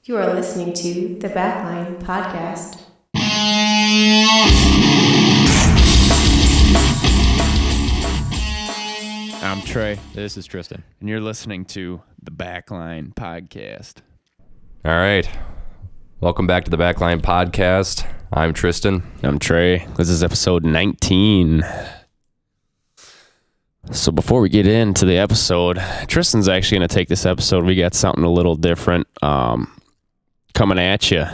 You are listening to the Backline podcast. I'm Trey. This is Tristan. And you're listening to the Backline podcast. All right. Welcome back to the Backline podcast. I'm Tristan. I'm Trey. This is episode 19. So before we get into the episode, Tristan's actually going to take this episode. We got something a little different coming at you.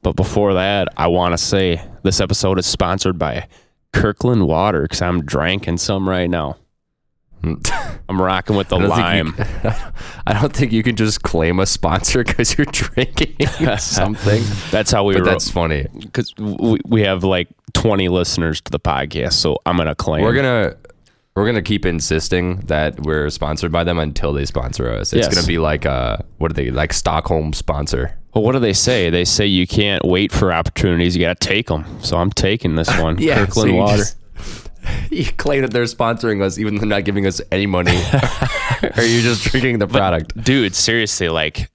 But before that, I want to say this episode is sponsored by Kirkland Water because I'm drinking some right now. I'm rocking with the lime. I don't think you can just claim a sponsor because you're drinking something. That's how we But that's funny. Because we have like 20 listeners to the podcast, so I'm going to claim. We're gonna keep insisting that we're sponsored by them until they sponsor us. It's gonna be like what are they, like Stockholm sponsor? Well, what do they say? They say you can't wait for opportunities; you got to take them. So I'm taking this one. Kirkland Water. You claim that they're sponsoring us, even though they're not giving us any money. Or you just drinking the product, dude? Seriously, like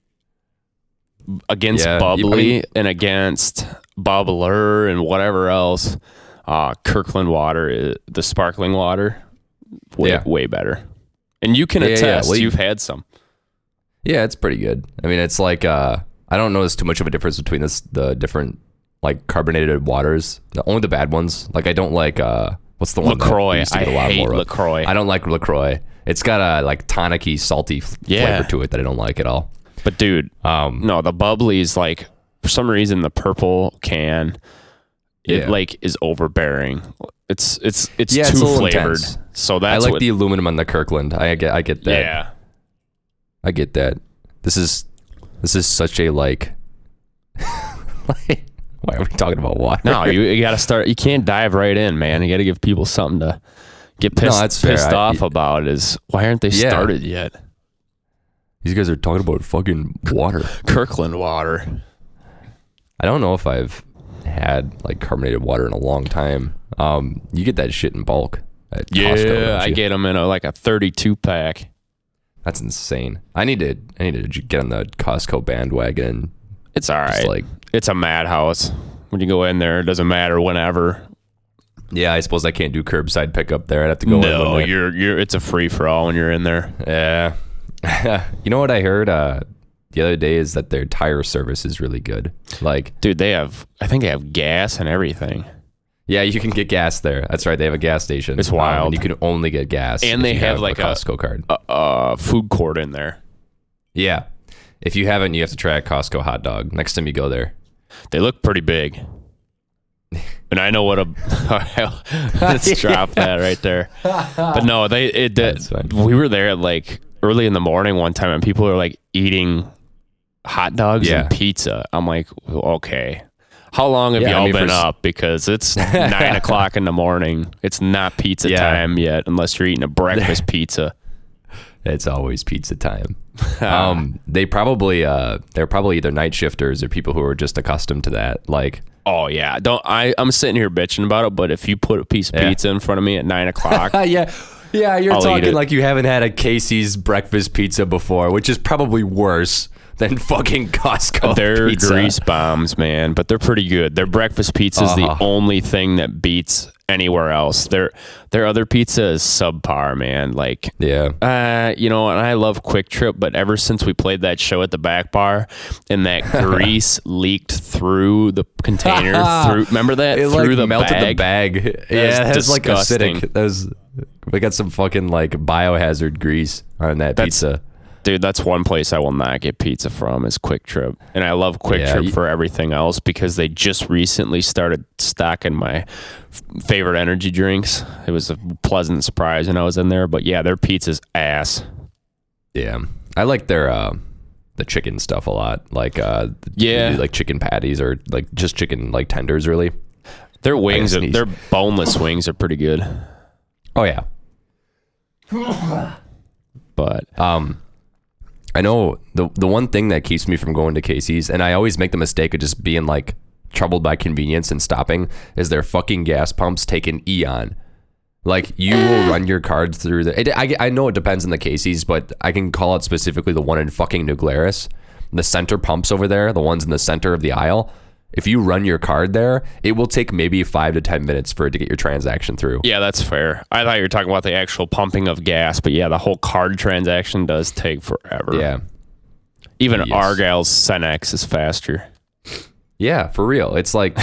against bubbly and against bubbler and whatever else, Kirkland Water, the sparkling water. Way better. And you can attest, well, you've had some. Yeah, it's pretty good. I mean, it's like, I don't notice too much of a difference between the different, like, carbonated waters. Only the bad ones. Like, I don't like, what's the one? LaCroix. I hate LaCroix. I don't like LaCroix. It's got a, like, tonic-y, salty flavor to it that I don't like at all. But, dude, no, the bubbly is, like, for some reason, the purple can, it, like, is overbearing. It's too flavored. Intense. So that's I like the aluminum on the Kirkland. I get that. Yeah. I get that. This is such a like why are we talking about water? No, you got to start. You can't dive right in, man. You got to give people something to get pissed off about. Is why aren't they started yet? These guys are talking about fucking water. Kirkland Water. I don't know if I've had like carbonated water in a long time. You get that shit in bulk at Costco, I get them in a 32 pack. That's insane. I need to get on the Costco bandwagon. It's all right. It's a madhouse. When you go in there, it doesn't matter whenever. Yeah, I suppose I can't do curbside pickup there. I'd have to go. No, it's a free for all when you're in there. Yeah. You know what I heard the other day is that their tire service is really good. Like, dude, I think they have gas and everything. Yeah, you can get gas there. That's right. They have a gas station. It's wild. And you can only get gas. And they have like a Costco card. A food court in there. Yeah. If you haven't, you have to try a Costco hot dog next time you go there. They look pretty big. And I know what let's drop that right there. But no, we were there at like early in the morning one time and people were like eating hot dogs and pizza. I'm like, okay. How long have y'all been up? Because it's 9 o'clock in the morning. It's not pizza time yet, unless you're eating a breakfast pizza. It's always pizza time. They're probably either night shifters or people who are just accustomed to that. Like, oh yeah, I'm sitting here bitching about it, but if you put a piece of pizza in front of me at 9 o'clock, yeah, you're talking like you haven't had a Casey's breakfast pizza before, which is probably worse than fucking Costco They're pizza. Grease bombs, man, but they're pretty good. Their breakfast pizza is the only thing that beats anywhere else. Their other pizza is subpar, man. Like, and I love Quick Trip, but ever since we played that show at the back bar and that grease leaked through the container, remember that? It through the melted bag? the bag. Yeah, it has like acidic. We got some fucking like biohazard grease on that pizza. Dude, that's one place I will not get pizza from is Quick Trip. And I love Quick Trip for everything else because they just recently started stocking my favorite energy drinks. It was a pleasant surprise when I was in there. But yeah, their pizza's ass. Yeah. I like their the chicken stuff a lot. Like like chicken patties or like just chicken like tenders really. Their wings, their boneless wings are pretty good. Oh yeah. But I know the one thing that keeps me from going to Casey's, and I always make the mistake of just being like troubled by convenience and stopping, is their fucking gas pumps take an eon. Like, you will run your card through I know it depends on the Casey's, but I can call it specifically the one in fucking New Glarus. the center pumps over there, the ones in the center of the aisle, if you run your card there, it will take maybe 5 to 10 minutes for it to get your transaction through. Yeah, that's fair. I thought you were talking about the actual pumping of gas, but yeah, the whole card transaction does take forever. Yeah. Even Argyle's Cenex is faster. Yeah, for real. It's like,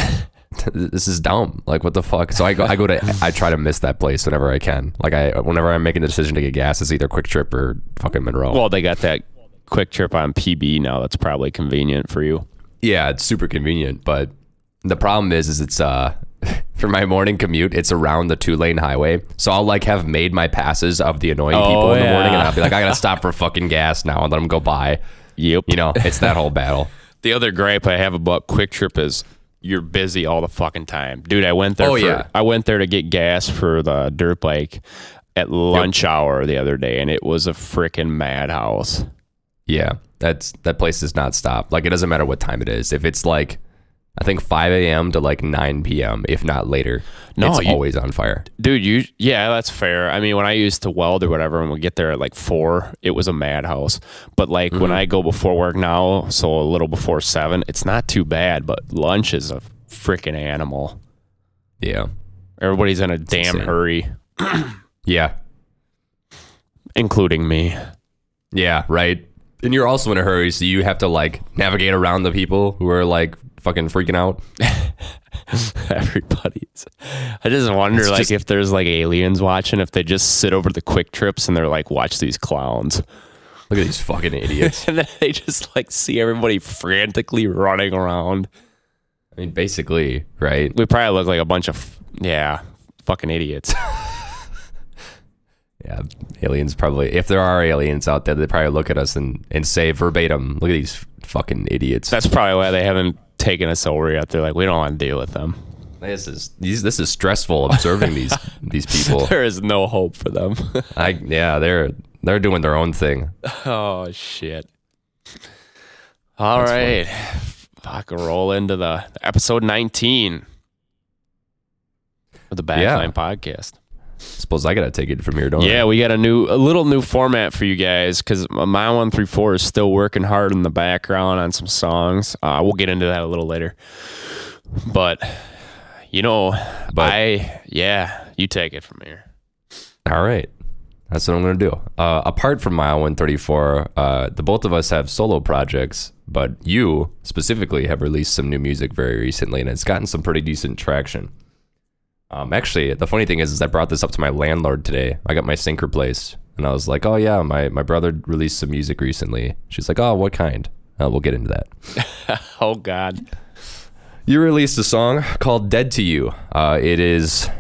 this is dumb. Like, what the fuck? So I try to miss that place whenever I can. Like, whenever I'm making the decision to get gas, it's either Quick Trip or fucking Monroe. Well, they got that Quick Trip on PB now. That's probably convenient for you. Yeah, it's super convenient, but the problem is it's for my morning commute, it's around the 2-lane highway. So I'll like have made my passes of the annoying people in the morning, and I'll be like, I gotta stop for fucking gas now and let them go by. Yep. You know, it's that whole battle. The other gripe I have about Quick Trip is you're busy all the fucking time. Dude, I went there I went there to get gas for the dirt bike at lunch hour the other day, and it was a freaking madhouse. Yeah, that place does not stop. Like, it doesn't matter what time it is. If it's like, I think 5 a.m. to like 9 p.m., if not later, it's always on fire. Dude, yeah, that's fair. I mean, when I used to weld or whatever, and we get there at like 4, it was a madhouse. But like when I go before work now, so a little before 7, it's not too bad, but lunch is a freaking animal. Yeah. Everybody's in a damn hurry. Yeah. Including me. Yeah, right. And you're also in a hurry, so you have to like navigate around the people who are like fucking freaking out. Everybody's. I just wonder if there's like aliens watching, if they just sit over the Quick Trips and they're like, watch these clowns. Look at these fucking idiots. And then they just like see everybody frantically running around. I mean, basically, right? We probably look like a bunch of fucking idiots. Yeah, aliens probably, if there are aliens out there, they probably look at us and say verbatim, look at these fucking idiots. That's probably why they haven't taken us over yet. They're like, we don't want to deal with them. This is stressful observing these people. There is no hope for them. They're doing their own thing. Oh shit. All right. I can roll into the episode 19 of the Backline podcast. Suppose I gotta take it from here, don't I? Yeah, we got a little new format for you guys because my 134 is still working hard in the background on some songs. We'll get into that a little later. But you take it from here. All right, that's what I'm gonna do. Apart from Mile 134, the both of us have solo projects, but you specifically have released some new music very recently, and it's gotten some pretty decent traction. Actually, the funny thing is I brought this up to my landlord today. I got my sink replaced, and I was like, oh yeah, my brother released some music recently. She's like, oh, what kind? We'll get into that. Oh, God. You released a song called Dead to You. It is,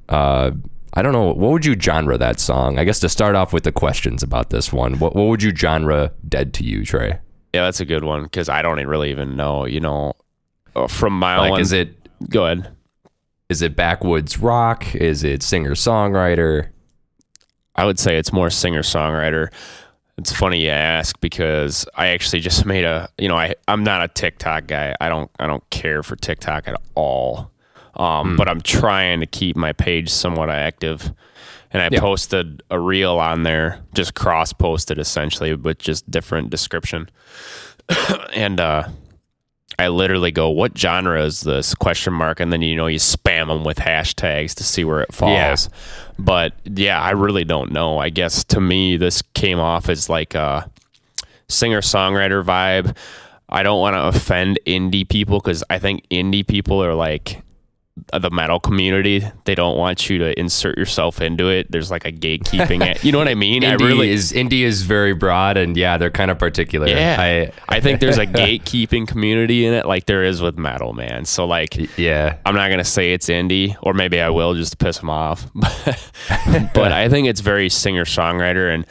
I don't know, what would you genre that song? I guess to start off with the questions about this one, what would you genre Dead to You, Trey? Yeah, that's a good one, because I don't really even know, from Mile One. Is it... Go ahead. Is it backwoods rock? Is it singer-songwriter? I would say it's more singer-songwriter. It's funny you ask because I actually just made I'm not a TikTok guy. I don't care for TikTok at all. But I'm trying to keep my page somewhat active. And I posted a reel on there, just cross-posted essentially, with just different description. And I literally go, what genre is this? ? And then, you spam them with hashtags to see where it falls. Yeah. But yeah, I really don't know. I guess to me, this came off as like a singer-songwriter vibe. I don't want to offend indie people because I think indie people are like the metal community. They don't want you to insert yourself into it. There's like a gatekeeping. You know what I mean? Indie is very broad, and yeah, they're kind of particular. Yeah, I think there's a gatekeeping community in it, like there is with metal, man. So like, yeah, I'm not gonna say it's indie, or maybe I will just to piss them off. But I think it's very singer-songwriter, and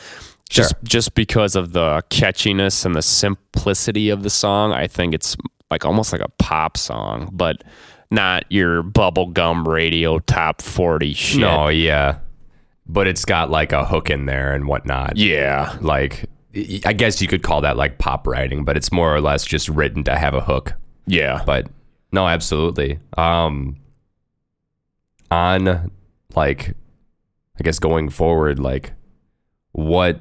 just because of the catchiness and the simplicity of the song, I think it's like almost like a pop song, but not your bubblegum radio top 40 shit. No, yeah. But it's got like a hook in there and whatnot. Yeah. Like, I guess you could call that like pop writing, but it's more or less just written to have a hook. Yeah. But no, absolutely. On like, I guess going forward, like what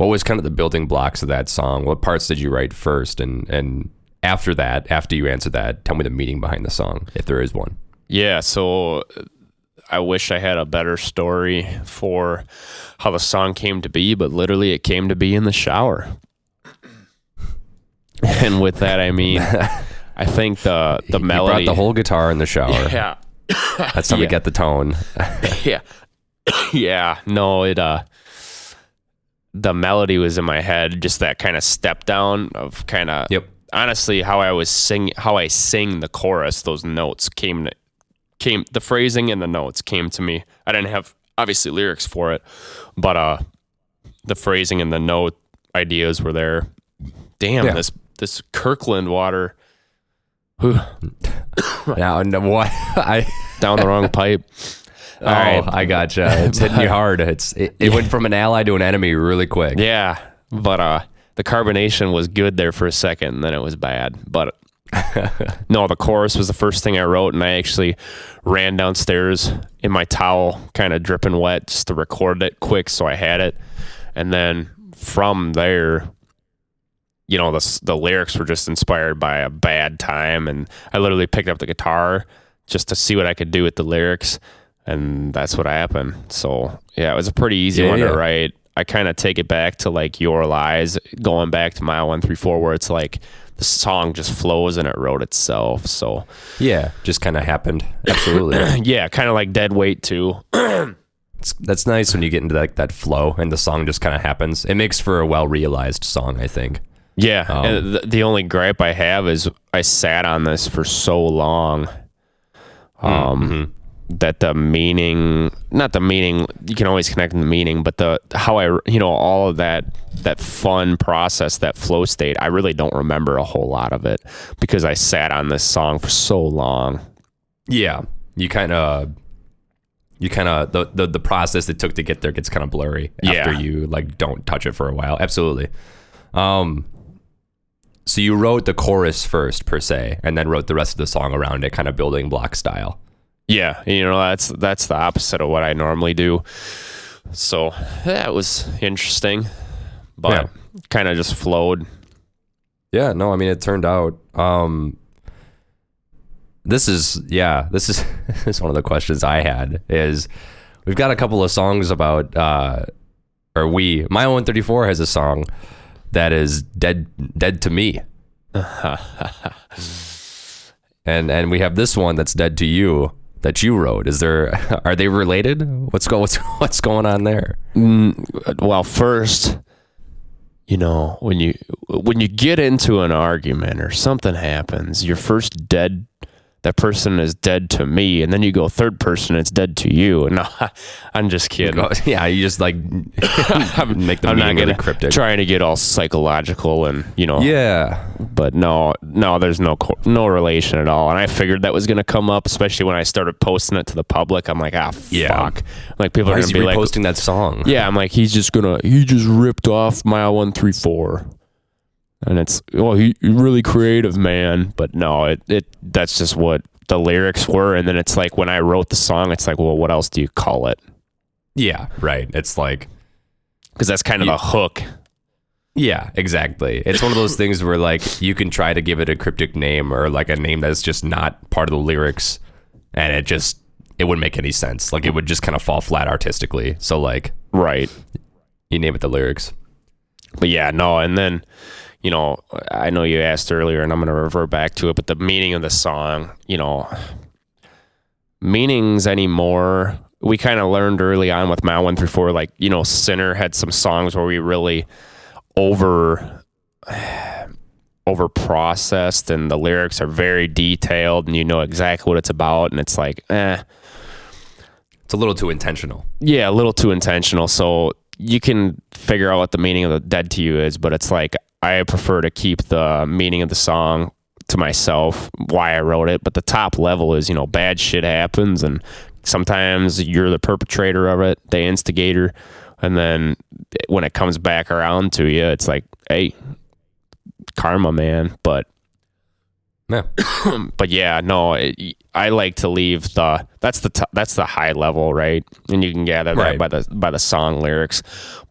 what was kind of the building blocks of that song? What parts did you write first? And after that, after you answered that, tell me the meaning behind the song, if there is one. Yeah, so I wish I had a better story for how the song came to be, but literally it came to be in the shower. And with that, I mean, I think the melody. You brought the whole guitar in the shower. Yeah. That's how we get the tone. Yeah. Yeah. No, the melody was in my head, just that kind of step down of kind of, honestly, how I sing the chorus, those notes came, the phrasing and the notes came to me. I didn't have, obviously, lyrics for it, but the phrasing and the note ideas were there. Damn, this Kirkland water. Now, what? Down the wrong pipe. All right. I gotcha. It's hitting you hard. It went from an ally to an enemy really quick. Yeah, but the carbonation was good there for a second, and then it was bad. But no, the chorus was the first thing I wrote, and I actually ran downstairs in my towel, kind of dripping wet, just to record it quick so I had it. And then from there, you know, the lyrics were just inspired by a bad time, and I literally picked up the guitar just to see what I could do with the lyrics, and that's what happened. So yeah, it was a pretty easy one to write. I kind of take it back to like Your Lies, going back to Mile 134, where it's like the song just flows and it wrote itself. So yeah, just kind of happened. Absolutely. Yeah, kind of like Dead Weight too. That's nice when you get into that flow and the song just kind of happens. It makes for a well-realized song, I think. Yeah, and the only gripe I have is I sat on this for so long that the meaning, not the meaning, you can always connect the meaning, but all of that fun process, that flow state, I really don't remember a whole lot of it because I sat on this song for so long. Yeah, you kind of the process it took to get there gets kind of blurry after you like don't touch it for a while. Absolutely. So you wrote the chorus first per se, and then wrote the rest of the song around it, kind of building block style. Yeah, you know, that's the opposite of what I normally do. So that was interesting, but kind of just flowed. Yeah, no, I mean, it turned out. This is one of the questions I had is we've got a couple of songs about, Mile 134 has a song that is dead to me. and we have this one that's dead to you that you wrote. Are they related? What's going on there? Well, first, you know, when you get into an argument or something happens, your first that person is dead to me, and then you go third person, it's dead to you. No, I'm just kidding. Yeah, you just like make the meaning really cryptic. Trying to get all psychological and, you know. Yeah. But no, there's no relation at all. And I figured that was going to come up, especially when I started posting it to the public. I'm like, fuck. Like people are going to be like posting that song. Yeah, I'm like, he just ripped off Mile 134. And it's, he's really creative, man. But no, that's just what the lyrics were. And then it's like when I wrote the song, it's like, well, what else do you call it? Yeah, right. It's like, because that's kind of the hook. Yeah, exactly. It's one of those things where like you can try to give it a cryptic name or like a name that's just not part of the lyrics, and it wouldn't make any sense. Like it would just kind of fall flat artistically. So like, right, you name it the lyrics. But yeah, no, and then, you know, I know you asked earlier, and I'm going to revert back to it, but the meaning of the song, you know, meanings anymore, we kind of learned early on with Mile 134, like, you know, Sinner had some songs where we really over processed, and the lyrics are very detailed, and you know exactly what it's about, and it's like, it's a little too intentional. Yeah, a little too intentional. So you can figure out what the meaning of the dead to you is, but it's like, I prefer to keep the meaning of the song to myself, why I wrote it. But the top level is, you know, bad shit happens, and sometimes you're the perpetrator of it, the instigator. And then when it comes back around to you, it's like, hey, karma, man. But yeah, but yeah, no, I like to leave that's the high level, right? And you can gather that by the song lyrics.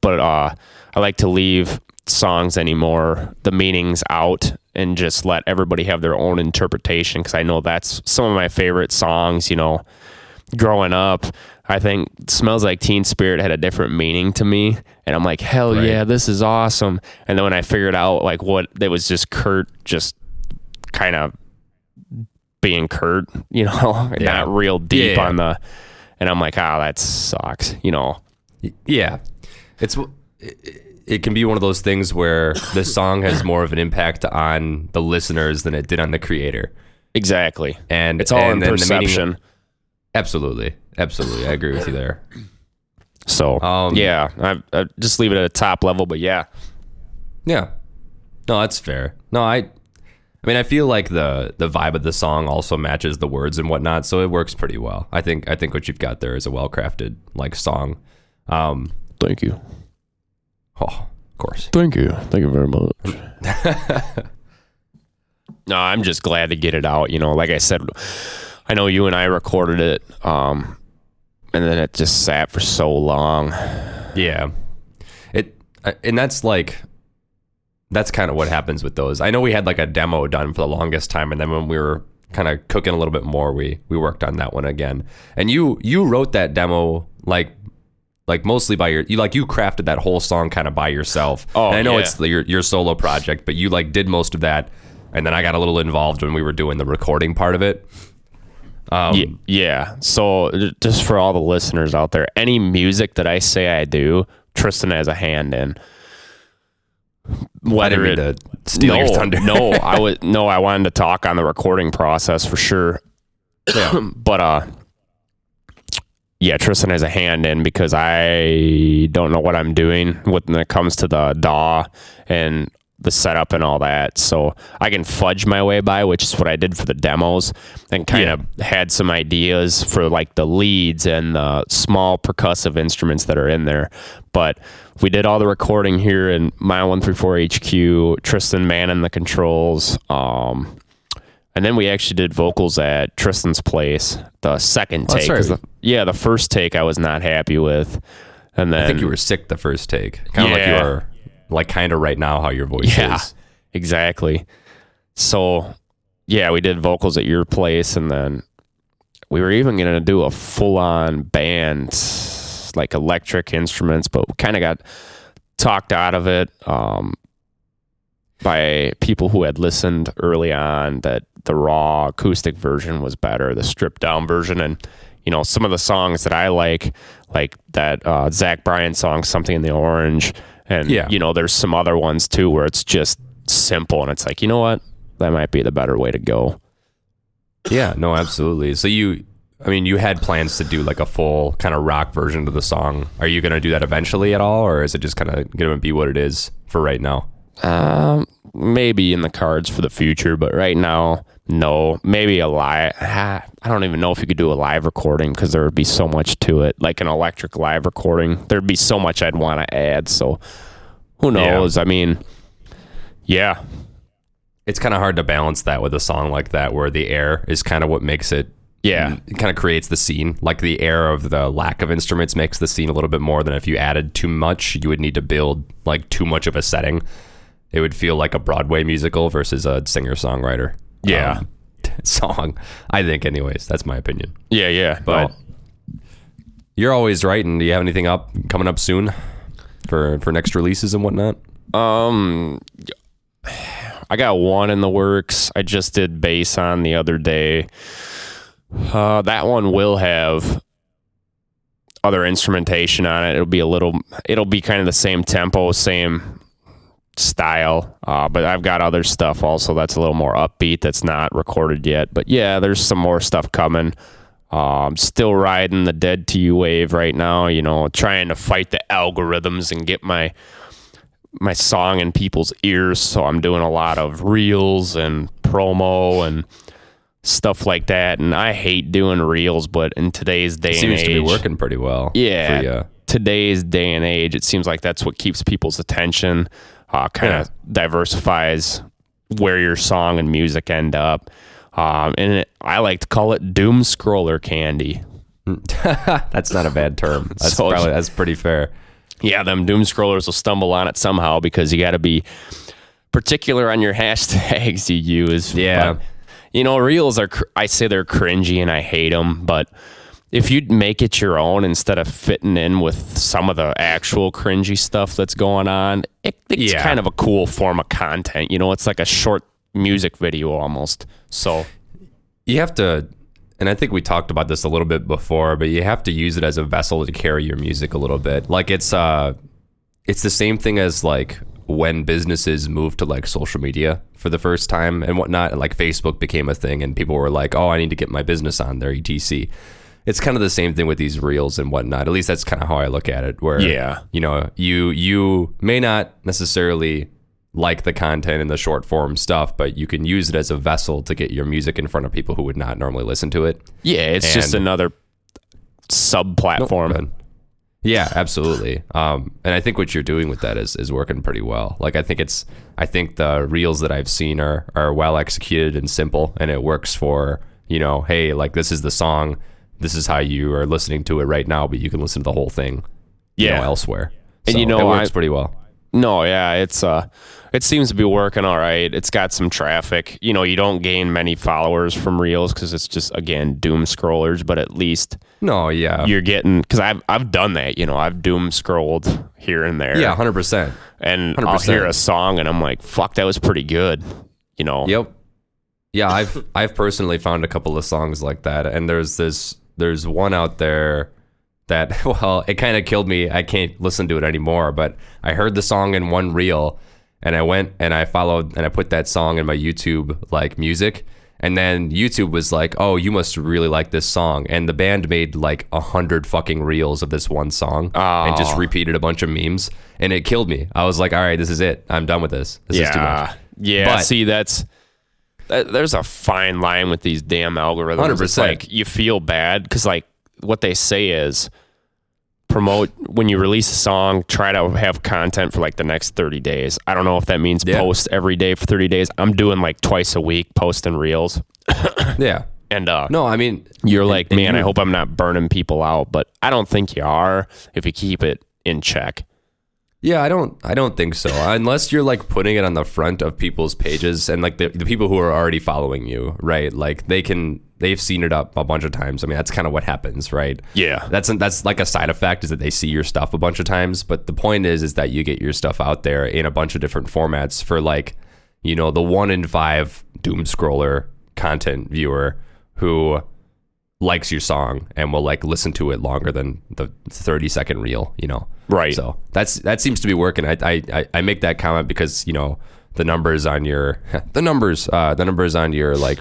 But I like to leave songs anymore, the meanings out, and just let everybody have their own interpretation, because I know that's some of my favorite songs, growing up. I think Smells Like Teen Spirit had a different meaning to me, and I'm like, hell Right. yeah, this is awesome. And then when I figured out like what it was, just Kurt just kind of being Kurt, not real deep on the, and I'm like, that sucks, Yeah. It can be one of those things where the song has more of an impact on the listeners than it did on the creator. Exactly. And it's all in then perception. Absolutely. I agree with you there. So, I just leave it at a top level, but yeah. Yeah. No, that's fair. No, I mean, I feel like the vibe of the song also matches the words and whatnot, so it works pretty well. I think what you've got there is a well-crafted song. Thank you. Oh, of course. Thank you very much. No, I'm just glad to get it out. Like I said, I know you and I recorded it, and then it just sat for so long. Yeah. And that's kind of what happens with those. I know we had a demo done for the longest time, and then when we were kind of cooking a little bit more, we worked on that one again. And you wrote that demo mostly by you crafted that whole song kind of by yourself. Oh, and I know yeah. it's your solo project, but you did most of that, and then I got a little involved when we were doing the recording part of it. Yeah. So just for all the listeners out there, any music that I say I do, Tristan has a hand in. Whether I didn't mean to steal your thunder. I wanted to talk on the recording process for sure. Yeah. But Tristan has a hand in, because I don't know what I'm doing when it comes to the DAW and the setup and all that. So I can fudge my way by, which is what I did for the demos, and kind of had some ideas for the leads and the small percussive instruments that are in there. But we did all the recording here in Mile 134 HQ, Tristan manning the controls. And then we actually did vocals at Tristan's place, the second take. That's right. The first take I was not happy with. And then I think you were sick the first take. Kind of like you are kind of right now how your voice is. Exactly. So, we did vocals at your place, and then we were even going to do a full-on band, electric instruments, but we kind of got talked out of it by people who had listened early on that the raw acoustic version was better, the stripped-down version. And, some of the songs that I like that Zach Bryan song, Something in the Orange, and, there's some other ones too where it's just simple, and it's you know what? That might be the better way to go. Yeah, no, absolutely. So you had plans to do a full kind of rock version of the song. Are you going to do that eventually at all, or is it just kind of going to be what it is for right now? Maybe in the cards for the future, but right now, no. Maybe a live. I don't even know if you could do a live recording, because there would be so much to it. Like an electric live recording, there'd be so much I'd want to add. So who knows? Yeah. I mean, yeah. It's kind of hard to balance that with a song like that, where the air is kind of what makes it. Yeah. It kind of creates the scene. The air of the lack of instruments makes the scene a little bit more than if you added too much. You would need to build too much of a setting. It would feel like a Broadway musical versus a singer-songwriter song, I think, anyways. That's my opinion. Yeah. But you're always right. And do you have anything coming up soon for next releases and whatnot? I got one in the works. I just did bass on the other day. That one will have other instrumentation on it. It'll be kind of the same tempo, same style, but I've got other stuff also that's a little more upbeat that's not recorded yet. But yeah, there's some more stuff coming. I'm still riding the Dead to You wave right now, trying to fight the algorithms and get my song in people's ears. So I'm doing a lot of reels and promo and stuff like that. And I hate doing reels, but in today's day and age, seems to be working pretty well. Yeah. For you. Today's day and age, it seems like that's what keeps people's attention. Kind of diversifies where your song and music end up. I like to call it doom scroller candy. That's not a bad term. That's pretty fair. Yeah, them doom scrollers will stumble on it somehow because you got to be particular on your hashtags you use. Yeah. But, you know, reels are, I say they're cringy and I hate them, but if you'd make it your own instead of fitting in with some of the actual cringy stuff that's going on, it's kind of a cool form of content. You know, it's like a short music video almost. So you have to, and I think we talked about this a little bit before, but you have to use it as a vessel to carry your music a little bit. Like it's the same thing as like when businesses moved to like social media for the first time and whatnot, and like Facebook became a thing and people were like, oh, I need to get my business on there, etc. It's kind of the same thing with these reels and whatnot. At least that's kind of how I look at it, where, you know, you may not necessarily like the content and the short form stuff, but you can use it as a vessel to get your music in front of people who would not normally listen to it. Yeah, it's just another sub platform. Yeah, absolutely. And I think what you're doing with that is working pretty well. Like I think the reels that I've seen are well executed and simple, and it works for, you know, hey, like this is the song, this is how you are listening to it right now, but you can listen to the whole thing, you know, elsewhere. And so you know, it works pretty well. No, yeah, it seems to be working all right. It's got some traffic. You know, you don't gain many followers from reels because it's just, again, doom scrollers, but at least you're getting, because I've done that. You know, I've doom scrolled here and there. Yeah, 100%. And 100%. I'll hear a song and I'm like, fuck, that was pretty good. You know. Yep. Yeah, I've personally found a couple of songs like that, and there's one out there that, well, it kind of killed me. I can't listen to it anymore, but I heard the song in one reel, and I went and I followed and I put that song in my YouTube like music, and then YouTube was like, oh, you must really like this song, and the band made like 100 fucking reels of this one song and just repeated a bunch of memes, and it killed me. I was like, all right, this is it. I'm done with this. This is too much. Yeah, but, see, there's a fine line with these damn algorithms. 100%. It's like you feel bad because like what they say is promote when you release a song, try to have content for like the next 30 days. I don't know if that means post every day for 30 days. I'm doing like twice a week posting reels. Yeah. And no, I mean, you're like, man, I hope I'm not burning people out, but I don't think you are if you keep it in check. Yeah, I don't think so. Unless you're like putting it on the front of people's pages and like the people who are already following you, right? Like they've seen it up a bunch of times. I mean, that's kind of what happens, right? Yeah. That's like a side effect, is that they see your stuff a bunch of times. But the point is that you get your stuff out there in a bunch of different formats for like, you know, the 1 in 5 doom scroller content viewer who likes your song and will like listen to it longer than the 30-second reel, you know? Right. So that seems to be working. I make that comment because, you know, the numbers on your like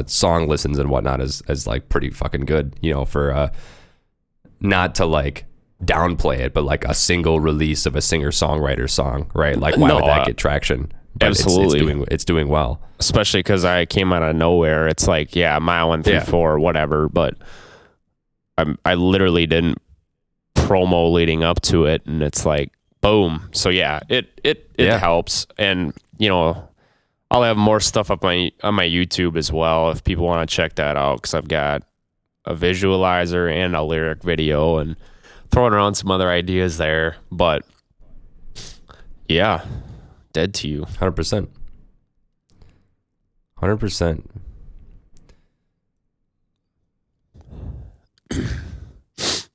song listens and whatnot is like pretty fucking good, you know, for not to like downplay it, but like a single release of a singer-songwriter song, right? Like why would that get traction? But absolutely, it's doing well. Especially because I came out of nowhere. It's like, yeah, mile 1 through 4, whatever. But I literally didn't promo leading up to it, and it's like, boom. So yeah, it helps. And you know, I'll have more stuff up on my YouTube as well if people want to check that out, because I've got a visualizer and a lyric video and throwing around some other ideas there. But yeah. Dead to you. 100%. 100%.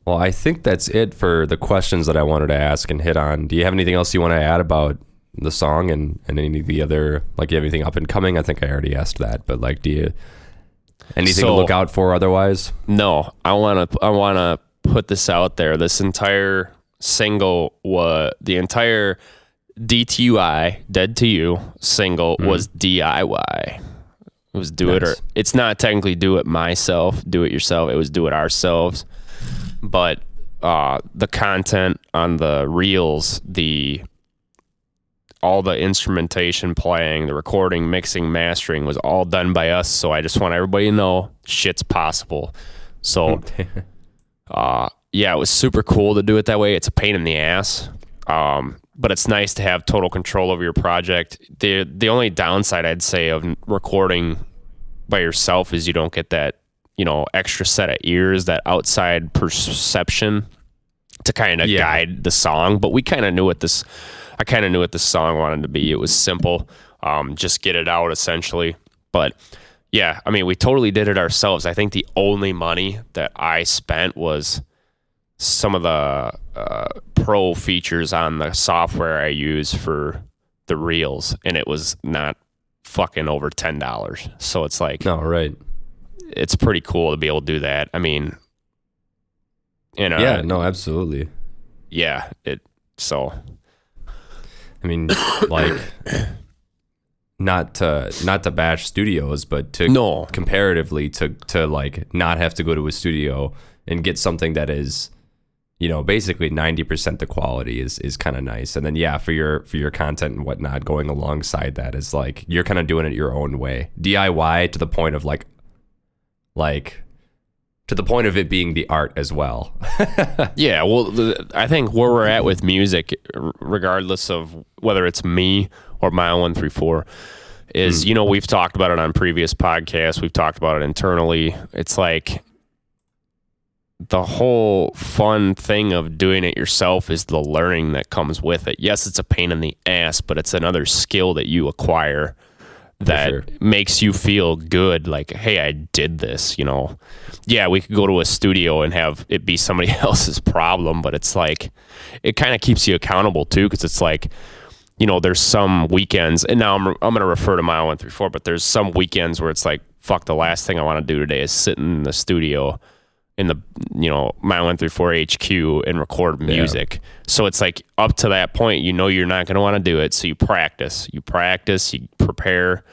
Well, I think that's it for the questions that I wanted to ask and hit on. Do you have anything else you want to add about the song and any of the other, like, you have anything up and coming? I think I already asked that, but like, do you anything to look out for otherwise? No, I want to put this out there. This entire single the entire DTUI, Dead to You single was DIY. It was do it, or it's not technically do it myself, do it yourself. It was do it ourselves. But the content on the reels, all the instrumentation playing, the recording, mixing, mastering was all done by us. So I just want everybody to know shit's possible. So yeah, it was super cool to do it that way. It's a pain in the ass. But it's nice to have total control over your project. The only downside, I'd say, of recording by yourself is you don't get that, you know, extra set of ears, that outside perception. to kind of guide the song. But I kind of knew what this song wanted to be. It was simple, just get it out essentially. But yeah, I mean, we totally did it ourselves. I think the only money that I spent was some of the pro features on the software I use for the reels, and it was not fucking over $10. So it's like, no, right. It's pretty cool to be able to do that. I mean, yeah, no, absolutely. Yeah, so. I mean, like, not to bash studios, but to comparatively to like not have to go to a studio and get something that is, basically 90% the quality is kind of nice. And then for your content and whatnot, going alongside that is like you're kind of doing it your own way, DIY, to the point of like to the point of it being the art as well. Yeah, well, I think where we're at with music, regardless of whether it's me or Mile 134, is, we've talked about it on previous podcasts. We've talked about it internally. It's like the whole fun thing of doing it yourself is the learning that comes with it. Yes, it's a pain in the ass, but it's another skill that you acquire that makes you feel good. Like, hey, I did this, Yeah, we could go to a studio and have it be somebody else's problem, but it's like, it kind of keeps you accountable too, because it's like, there's some weekends, and now I'm going to refer to Mile 134, but there's some weekends where it's like, fuck, the last thing I want to do today is sit in the studio in the, Mile 134 HQ and record music. Yeah. So it's like, up to that point, you're not going to want to do it. So you practice, you prepare,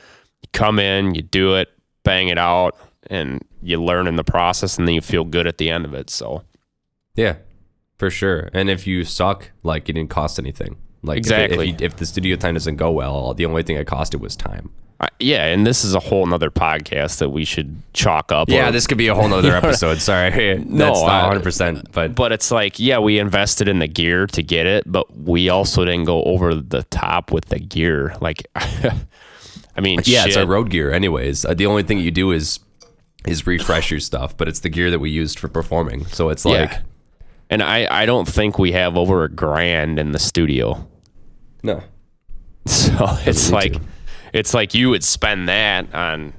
you come in, you do it, bang it out, and you learn in the process, and then you feel good at the end of it. So yeah, for sure. And if you suck, like, it didn't cost anything. Like, exactly. If the studio time doesn't go well, the only thing it costed was time. Yeah, and this is a whole nother podcast that we should chalk up. Yeah, this could be a whole nother episode. Sorry. That's not 100%. But it's like, yeah, we invested in the gear to get it, but we also didn't go over the top with the gear. Like, I mean, yeah, it's our road gear anyways. The only thing you do is refresh your stuff, but it's the gear that we used for performing. So it's like... Yeah. And I don't think we have over $1,000 in the studio. No. So it's like... It's like you would spend that on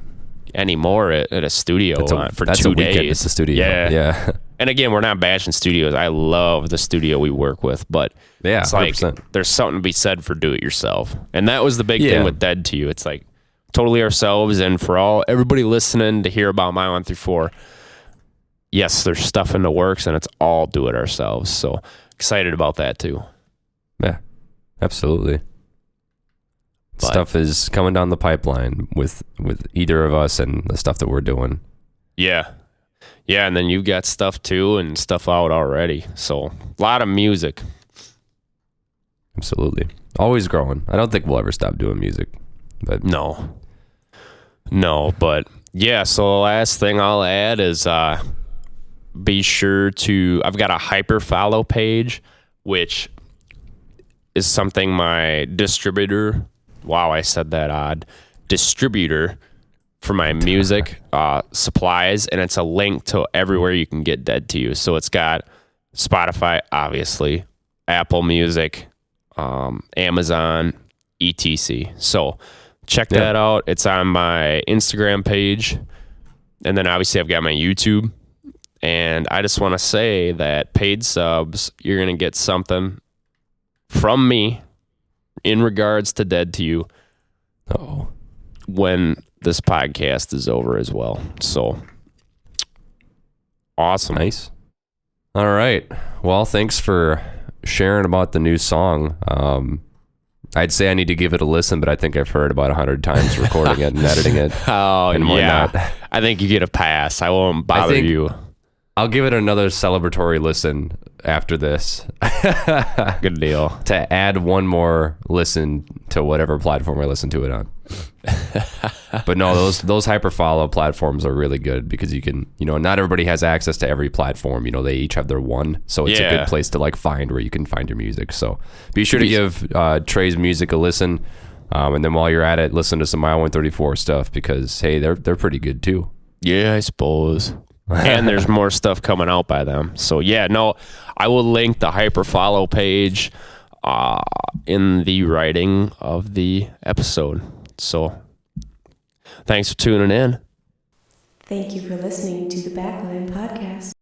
anymore at a studio for 2 days. It's a studio. Yeah. And again, we're not bashing studios. I love the studio we work with, but it's like 100%. There's something to be said for do it yourself. And that was the big thing with Dead to You. It's like totally ourselves, and for everybody listening to hear about Mile 134, yes, there's stuff in the works, and it's all do it ourselves. So excited about that too. Yeah, absolutely. But stuff is coming down the pipeline with either of us and the stuff that we're doing. Yeah. Yeah, and then you've got stuff too, and stuff out already. So a lot of music. Absolutely. Always growing. I don't think we'll ever stop doing music. But No, but yeah, so the last thing I'll add is be sure to... I've got a hyper follow page, which is something my distributor... Wow, I said that odd. Distributor for my music supplies, and it's a link to everywhere you can get Dead to You. So it's got Spotify, obviously, Apple Music, Amazon, etc. So check that out. It's on my Instagram page, and then obviously I've got my YouTube. And I just want to say that paid subs, you're going to get something from me in regards to Dead to You when this podcast is over as well. So awesome. Nice. All right. Well, thanks for sharing about the new song. I'd say I need to give it a listen, but I think I've heard about 100 times recording it and editing it. Oh, and yeah. I think you get a pass. I won't bother you. I'll give it another celebratory listen after this. Good deal. To add one more listen to whatever platform I listen to it on. But no, those hyper follow platforms are really good because you can, not everybody has access to every platform. They each have their one. So it's a good place to find where you can find your music. So be sure to give Trey's music a listen. And then while you're at it, listen to some Mile 134 stuff because, hey, they're pretty good too. Yeah, I suppose. And there's more stuff coming out by them. So yeah, no, I will link the Hyperfollow page in the writing of the episode. So thanks for tuning in. Thank you for listening to the Backline podcast.